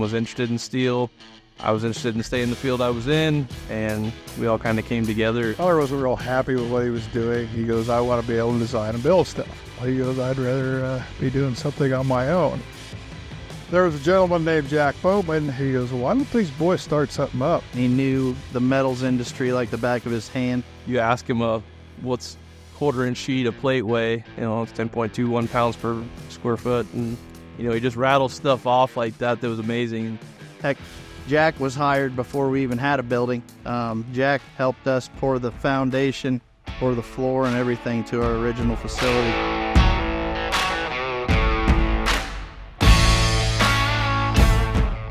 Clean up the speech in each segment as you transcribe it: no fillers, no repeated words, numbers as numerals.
was interested in steel. I was interested in staying in the field I was in, and we all kind of came together. Tyler wasn't real happy with what he was doing. He goes, I want to be able to design and build stuff. He goes, I'd rather be doing something on my own. There was a gentleman named Jack Bowman. He goes, why don't these boys start something up? He knew the metals industry like the back of his hand. You ask him, what's quarter-inch sheet of plate weigh? It's 10.21 pounds per square foot. And, he just rattles stuff off like that. That was amazing. Heck, Jack was hired before we even had a building. Jack helped us pour the foundation, pour the floor and everything to our original facility.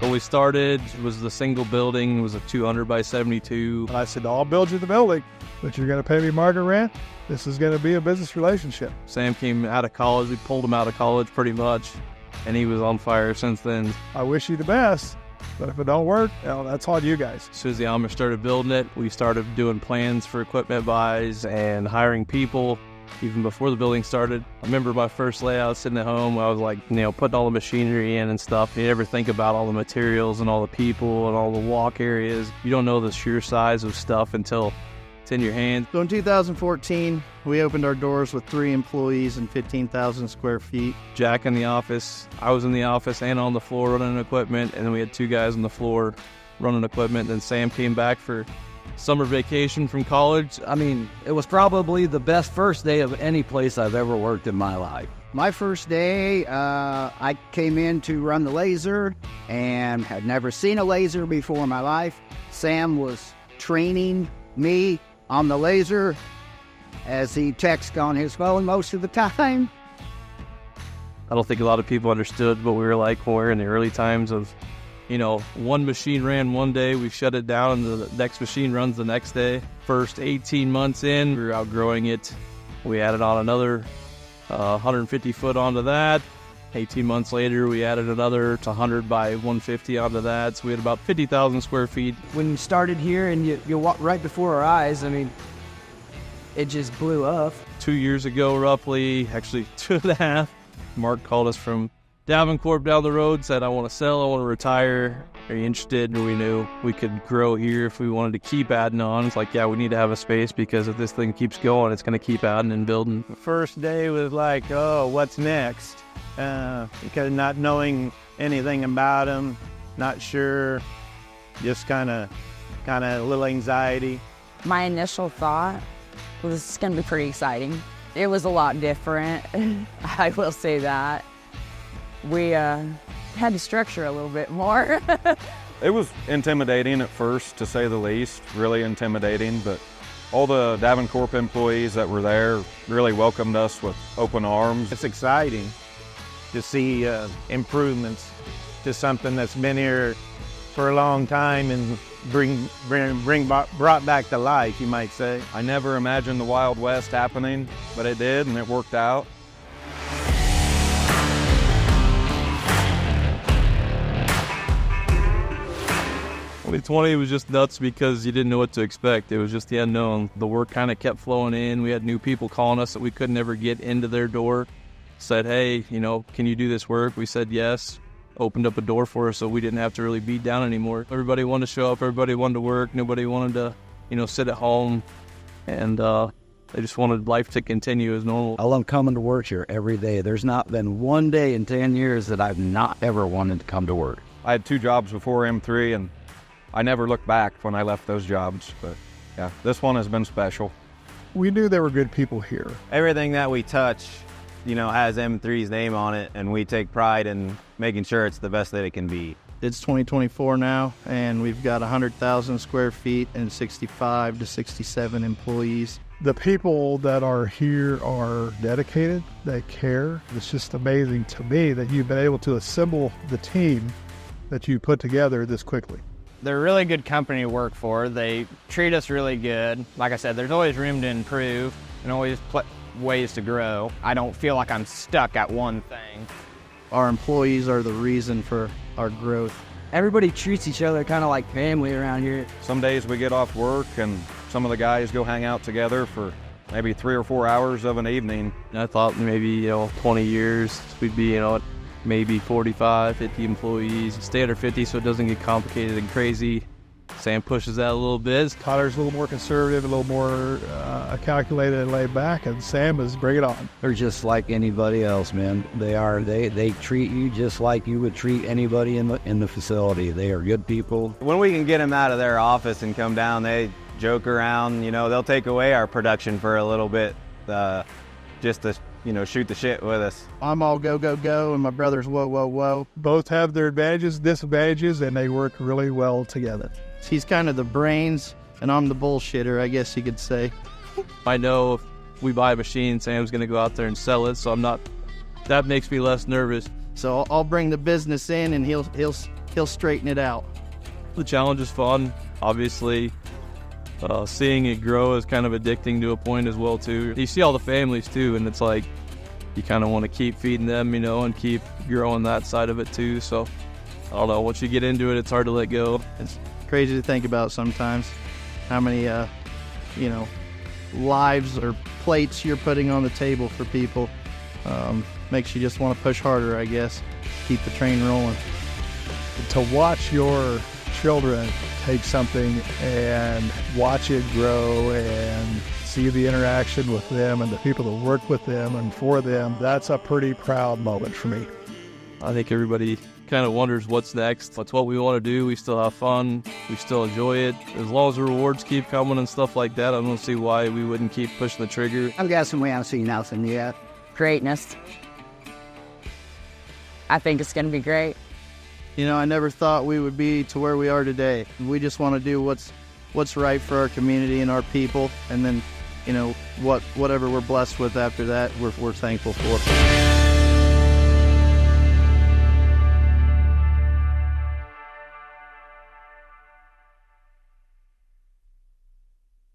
When we started, it was the single building. It was a 200 by 72. And I said, I'll build you the building, but you're going to pay me market rent. This is going to be a business relationship. Sam came out of college. We pulled him out of college pretty much, and he was on fire since then. I wish you the best. But if it don't work, that's on you guys. As soon as the Amish started building it, we started doing plans for equipment buys and hiring people even before the building started. I remember my first layout sitting at home. I was like, putting all the machinery in and stuff. You never think about all the materials and all the people and all the walk areas. You don't know the sheer size of stuff until it's in your hands. So in 2014, we opened our doors with 3 employees and 15,000 square feet. Jack in the office, I was in the office and on the floor running equipment, and then we had 2 guys on the floor running equipment. Then Sam came back for summer vacation from college. It was probably the best first day of any place I've ever worked in my life. My first day, I came in to run the laser and had never seen a laser before in my life. Sam was training me on the laser as he texted on his phone most of the time. I don't think a lot of people understood what we were like when we were in the early times of, one machine ran one day, we shut it down, and the next machine runs the next day. First 18 months in, we were outgrowing it. We added on another 150 foot onto that. 18 months later, we added another 100 by 150 onto that. So we had about 50,000 square feet. When you started here and you walked right before our eyes, it just blew up. 2 years ago, roughly, actually 2.5, Mark called us from Davenport down the road, said, I want to sell, I want to retire. Are you interested? And we knew we could grow here if we wanted to keep adding on. It's like, yeah, we need to have a space because if this thing keeps going, it's going to keep adding and building. The first day was like, oh, what's next? Because not knowing anything about them, not sure, just kind of a little anxiety. My initial thought was this is going to be pretty exciting. It was a lot different, I will say that. We had to structure a little bit more. It was intimidating at first, to say the least, really intimidating, but all the Davenport employees that were there really welcomed us with open arms. It's exciting to see improvements to something that's been here for a long time and brought back to life, you might say. I never imagined the Wild West happening, but it did, and it worked out. 2020 was just nuts because you didn't know what to expect. It was just the unknown. The work kind of kept flowing in. We had new people calling us that we could never get into their door. Said, hey, can you do this work? We said yes. Opened up a door for us so we didn't have to really beat down anymore. Everybody wanted to show up. Everybody wanted to work. Nobody wanted to, sit at home. And they just wanted life to continue as normal. I love coming to work here every day. There's not been one day in 10 years that I've not ever wanted to come to work. I had 2 jobs before M3, and I never looked back when I left those jobs, but yeah, this one has been special. We knew there were good people here. Everything that we touch, has M3's name on it, and we take pride in making sure it's the best that it can be. It's 2024 now, and we've got 100,000 square feet and 65 to 67 employees. The people that are here are dedicated, they care. It's just amazing to me that you've been able to assemble the team that you put together this quickly. They're a really good company to work for. They treat us really good. Like I said, there's always room to improve and always ways to grow. I don't feel like I'm stuck at one thing. Our employees are the reason for our growth. Everybody treats each other kind of like family around here. Some days we get off work and some of the guys go hang out together for maybe 3 or 4 hours of an evening. And I thought maybe, 20 years we'd be, maybe 45, 50 employees. Stay under 50 so it doesn't get complicated and crazy. Sam pushes that a little bit. Connor's a little more conservative, a little more calculated and laid back, and Sam is bring it on. They're just like anybody else, man. They treat you just like you would treat anybody in the facility. They are good people. When we can get them out of their office and come down, they joke around. You know, they'll take away our production for a little bit, just to shoot the shit with us. I'm all go, go, go, and my brother's whoa, whoa, whoa. Both have their advantages, disadvantages, and they work really well together. He's kind of the brains, and I'm the bullshitter, I guess you could say. I know if we buy a machine, Sam's going to go out there and sell it, so that makes me less nervous. So I'll bring the business in, and he'll straighten it out. The challenge is fun, obviously. Seeing it grow is kind of addicting to a point as well, too. You see all the families, too, and it's like you kind of want to keep feeding them, and keep growing that side of it, too. So, I don't know, once you get into it, it's hard to let go. It's crazy to think about sometimes how many, lives or plates you're putting on the table for people. Makes you just want to push harder, I guess. Keep the train rolling. To watch your children take something and watch it grow and see the interaction with them and the people that work with them and for them, that's a pretty proud moment for me. I think everybody kind of wonders what's next. That's what we want to do. We still have fun. We still enjoy it. As long as the rewards keep coming and stuff like that, I don't see why we wouldn't keep pushing the trigger. I'm guessing we haven't seen nothing yet. Greatness. I think it's going to be great. I never thought we would be to where we are today. We just want to do what's right for our community and our people, and then, whatever we're blessed with after that, we're thankful for.